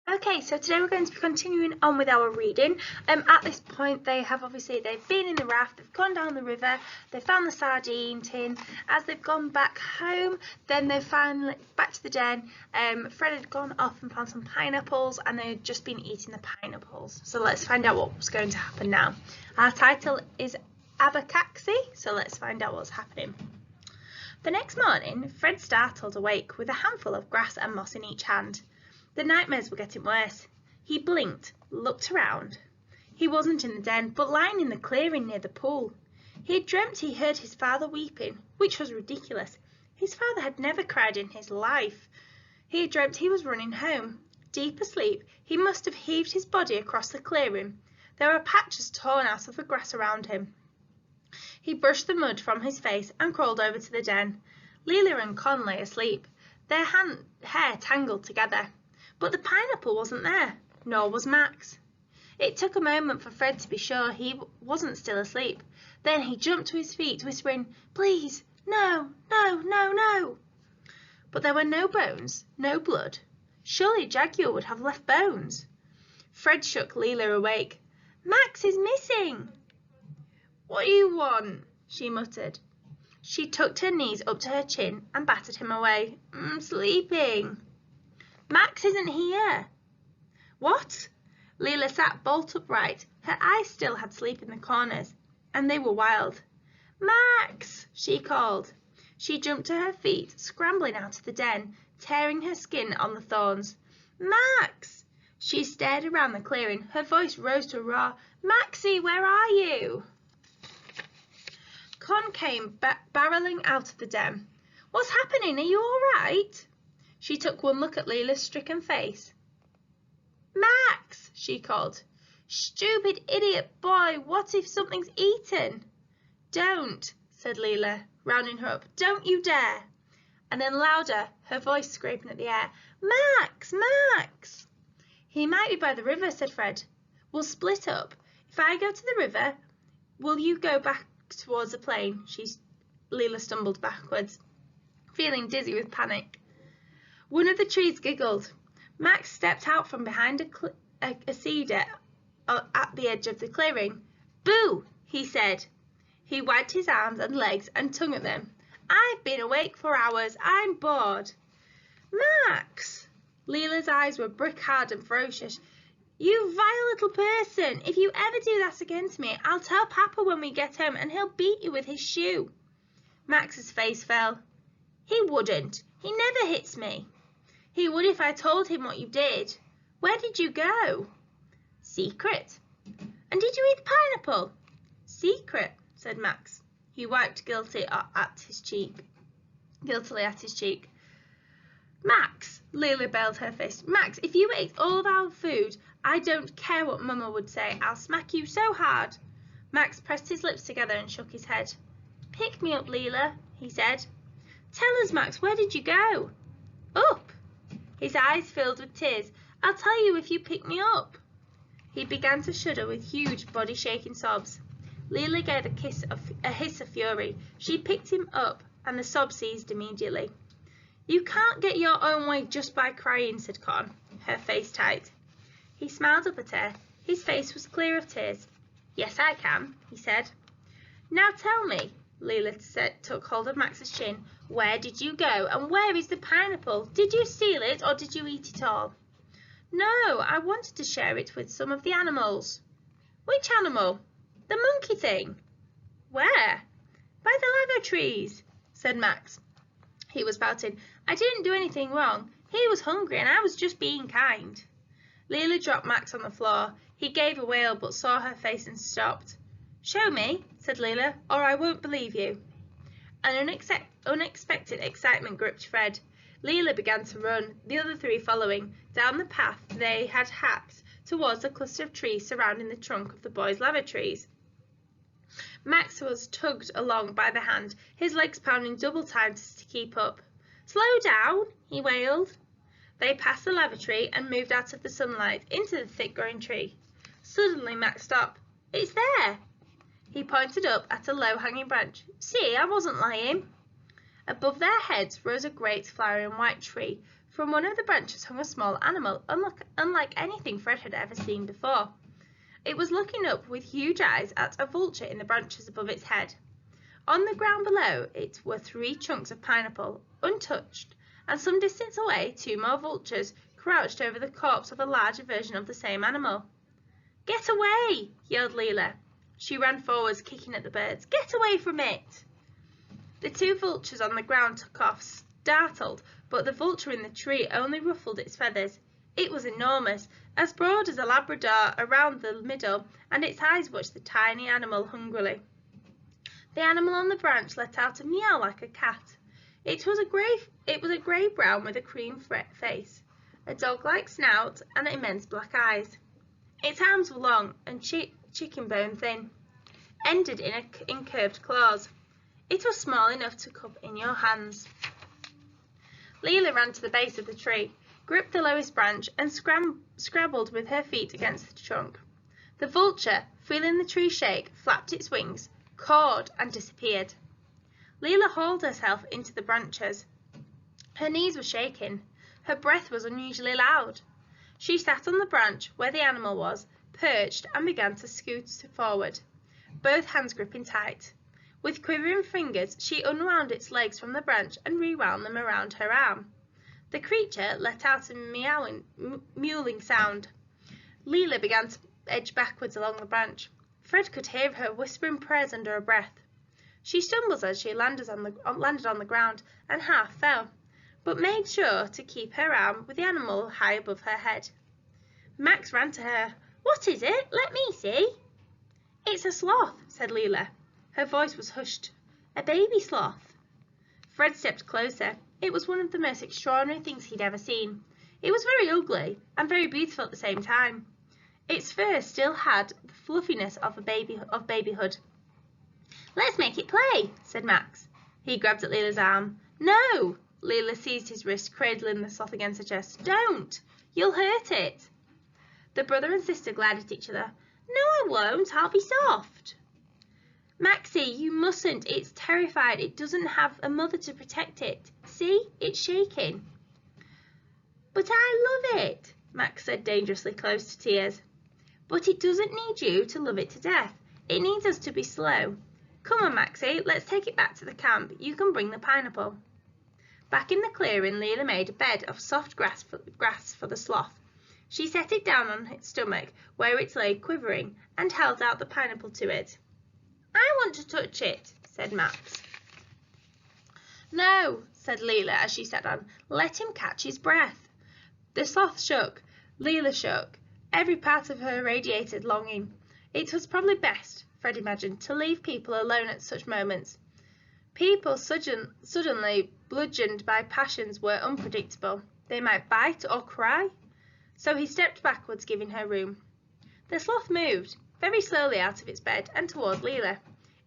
Okay, so today we're going to be continuing on with our reading. At this point, they've been in the raft, they've gone down the river, they found the sardine tin. As they've gone back home, then they're finally back to the den. Fred had gone off and found some pineapples, and they had just been eating the pineapples. So let's find out what's going to happen now. Our title is Abacaxi, so let's find out what's happening. The next morning, Fred startled awake with a handful of grass and moss in each hand. The nightmares were getting worse. He blinked, looked around. He wasn't in the den, but lying in the clearing near the pool. He had dreamt he heard his father weeping, which was ridiculous. His father had never cried in his life. He had dreamt he was running home. Deep asleep, he must have heaved his body across the clearing. There were patches torn out of the grass around him. He brushed the mud from his face and crawled over to the den. Leela and Con lay asleep, their hair tangled together. But the pineapple wasn't there, nor was Max. It took a moment for Fred to be sure he wasn't still asleep. Then he jumped to his feet, whispering, "Please, no, no, no, no." But there were no bones, no blood. Surely Jaguar would have left bones. Fred shook Leela awake. "Max is missing." "What do you want?" she muttered. She tucked her knees up to her chin and battered him away. "I'm sleeping." "Max isn't here." "What?" Leela sat bolt upright. Her eyes still had sleep in the corners, and they were wild. "Max!" she called. She jumped to her feet, scrambling out of the den, tearing her skin on the thorns. "Max!" She stared around the clearing. Her voice rose to a roar. "Maxie, where are you?" Con came barreling out of the den. "What's happening? Are you all right?" She took one look at Leela's stricken face. "Max!" she called. "Stupid idiot boy, what if something's eaten?" "Don't," said Leela, rounding her up. "Don't you dare." And then louder, her voice scraping at the air. "Max! Max!" "He might be by the river," said Fred. "We'll split up. If I go to the river, will you go back towards the plain?" Leela stumbled backwards, feeling dizzy with panic. One of the trees giggled. Max stepped out from behind a cedar at the edge of the clearing. "Boo!" he said. He wagged his arms and legs and tongue at them. "I've been awake for hours. I'm bored." "Max!" Leela's eyes were brick hard and ferocious. "You vile little person! If you ever do that again to me, I'll tell Papa when we get home, and he'll beat you with his shoe." Max's face fell. "He wouldn't. He never hits me." "He would if I told him what you did. Where did you go?" "Secret." "And did you eat the pineapple?" "Secret," said Max. He wiped guiltily at his cheek. "Max," Leela bailed her fist. "Max, if you ate all of our food, I don't care what Mama would say. I'll smack you so hard." Max pressed his lips together and shook his head. "Pick me up, Leela," he said. "Tell us, Max, where did you go?" "Up." His eyes filled with tears. "I'll tell you if you pick me up." He began to shudder with huge body-shaking sobs. Leela gave a hiss of fury. She picked him up, and the sobs ceased immediately. "You can't get your own way just by crying," said Con, her face tight. He smiled up at her. His face was clear of tears. "Yes, I can," he said. "Now tell me," Leela took hold of Max's chin. "Where did you go, and where is the pineapple? Did you steal it, or did you eat it all?" "No, I wanted to share it with some of the animals." "Which animal?" "The monkey thing." "Where?" "By the lava trees," said Max. He was pouting. "I didn't do anything wrong. He was hungry, and I was just being kind." Leela dropped Max on the floor. He gave a wail, but saw her face and stopped. "Show me," said Leela, "or I won't believe you." An unexpected excitement gripped Fred. Leela began to run, the other three following, down the path they had hacked towards the cluster of trees surrounding the trunk of the boys' lava trees. Max was tugged along by the hand, his legs pounding double time to keep up. "Slow down," he wailed. They passed the lava tree and moved out of the sunlight into the thick-growing tree. Suddenly Max stopped. "It's there." He pointed up at a low-hanging branch. "See, I wasn't lying." Above their heads rose a great flowering white tree. From one of the branches hung a small animal, unlike anything Fred had ever seen before. It was looking up with huge eyes at a vulture in the branches above its head. On the ground below it were 3 chunks of pineapple, untouched, and some distance away 2 more vultures crouched over the corpse of a larger version of the same animal. "Get away!" yelled Leela. She ran forwards, kicking at the birds. "Get away from it!" The 2 vultures on the ground took off, startled, but the vulture in the tree only ruffled its feathers. It was enormous, as broad as a Labrador around the middle, and its eyes watched the tiny animal hungrily. The animal on the branch let out a meow like a cat. It was a grey-brown with a cream face, a dog-like snout, and immense black eyes. Its arms were long and chicken bone thin, ended in curved claws. It was small enough to cup in your hands. Leela ran to the base of the tree, gripped the lowest branch, and scrabbled with her feet against the trunk. The vulture, feeling the tree shake, flapped its wings, cawed, and disappeared. Leela hauled herself into the branches. Her knees were shaking. Her breath was unusually loud. She sat on the branch where the animal was, perched, and began to scoot forward, both hands gripping tight. With quivering fingers, she unwound its legs from the branch and rewound them around her arm. The creature let out a mewling sound. Leela began to edge backwards along the branch. Fred could hear her whispering prayers under her breath. She stumbled as she landed on the ground and half fell, but made sure to keep her arm with the animal high above her head. Max ran to her. "What is it? Let me see." "It's a sloth," said Leela. Her voice was hushed. "A baby sloth." Fred stepped closer. It was one of the most extraordinary things he'd ever seen. It was very ugly and very beautiful at the same time. Its fur still had the fluffiness of babyhood. "Let's make it play," said Max. He grabbed at Leela's arm. "No!" Leela seized his wrist, cradling the sloth against her chest. "Don't! You'll hurt it." The brother and sister glared at each other. "No, I won't. I'll be soft." "Maxie, you mustn't. It's terrified. It doesn't have a mother to protect it. See, it's shaking." "But I love it," Max said, dangerously close to tears. "But it doesn't need you to love it to death. It needs us to be slow. Come on, Maxie, let's take it back to the camp. You can bring the pineapple." Back in the clearing, Leela made a bed of soft grass for the sloth. She set it down on its stomach, where it lay quivering, and held out the pineapple to it. "I want to touch it," said Max. "No," said Leela as she sat down. "Let him catch his breath." The sloth shook. Leela shook. Every part of her radiated longing. It was probably best, Fred imagined, to leave people alone at such moments. People suddenly bludgeoned by passions were unpredictable. They might bite or cry. So he stepped backwards, giving her room. The sloth moved, very slowly out of its bed and toward Leela.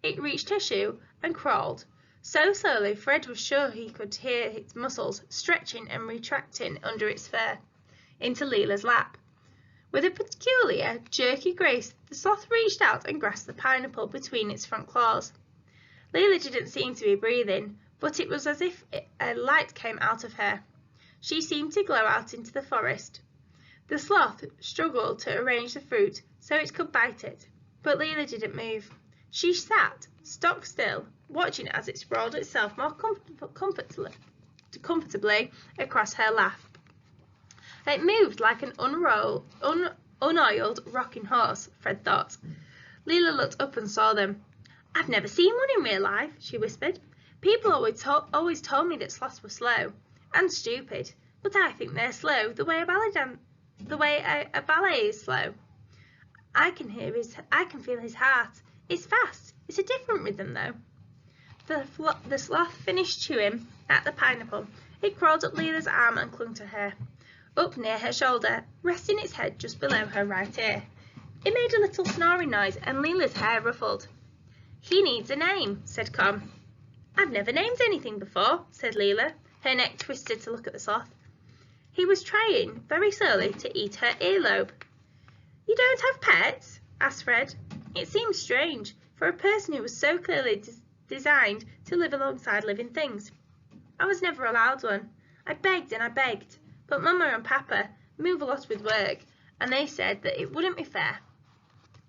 It reached her shoe and crawled. So slowly Fred was sure he could hear its muscles stretching and retracting under its fur, into Leela's lap. With a peculiar, jerky grace, the sloth reached out and grasped the pineapple between its front claws. Leela didn't seem to be breathing, but it was as if a light came out of her. She seemed to glow out into the forest. The sloth struggled to arrange the fruit so it could bite it, but Leela didn't move. She sat, stock still, watching as it sprawled itself more comfortably across her lap. It moved like an unoiled rocking horse, Fred thought. Leela looked up and saw them. "I've never seen one in real life," she whispered. "People always told me that sloths were slow and stupid, but I think they're slow the way a ballet is slow. I can feel his heart. It's fast. It's a different rhythm, though." The sloth finished chewing at the pineapple. It crawled up Leela's arm and clung to her, up near her shoulder, resting its head just below her right ear. It made a little snoring noise, and Leela's hair ruffled. "He needs a name," said Com. "I've never named anything before," said Leela, her neck twisted to look at the sloth. He was trying, very slowly, to eat her earlobe. "You don't have pets?" asked Fred. It seemed strange for a person who was so clearly designed to live alongside living things. I was never allowed one. I begged and I begged, but Mama and Papa move a lot with work, and they said that it wouldn't be fair.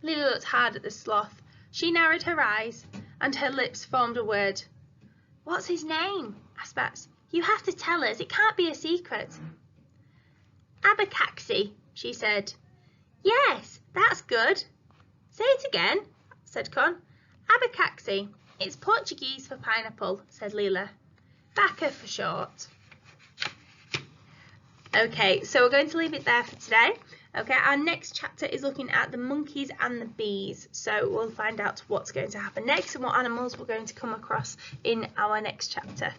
Lily looked hard at the sloth. She narrowed her eyes, and her lips formed a word. "What's his name?" asked Bats. "You have to tell us. It can't be a secret." "Abacaxi," she said. "Yes, that's good." "Say it again," said Con. "Abacaxi. It's Portuguese for pineapple," said Leela. "Baca for short." Okay, so we're going to leave it there for today. Okay, our next chapter is looking at the monkeys and the bees. So we'll find out what's going to happen next and what animals we're going to come across in our next chapter.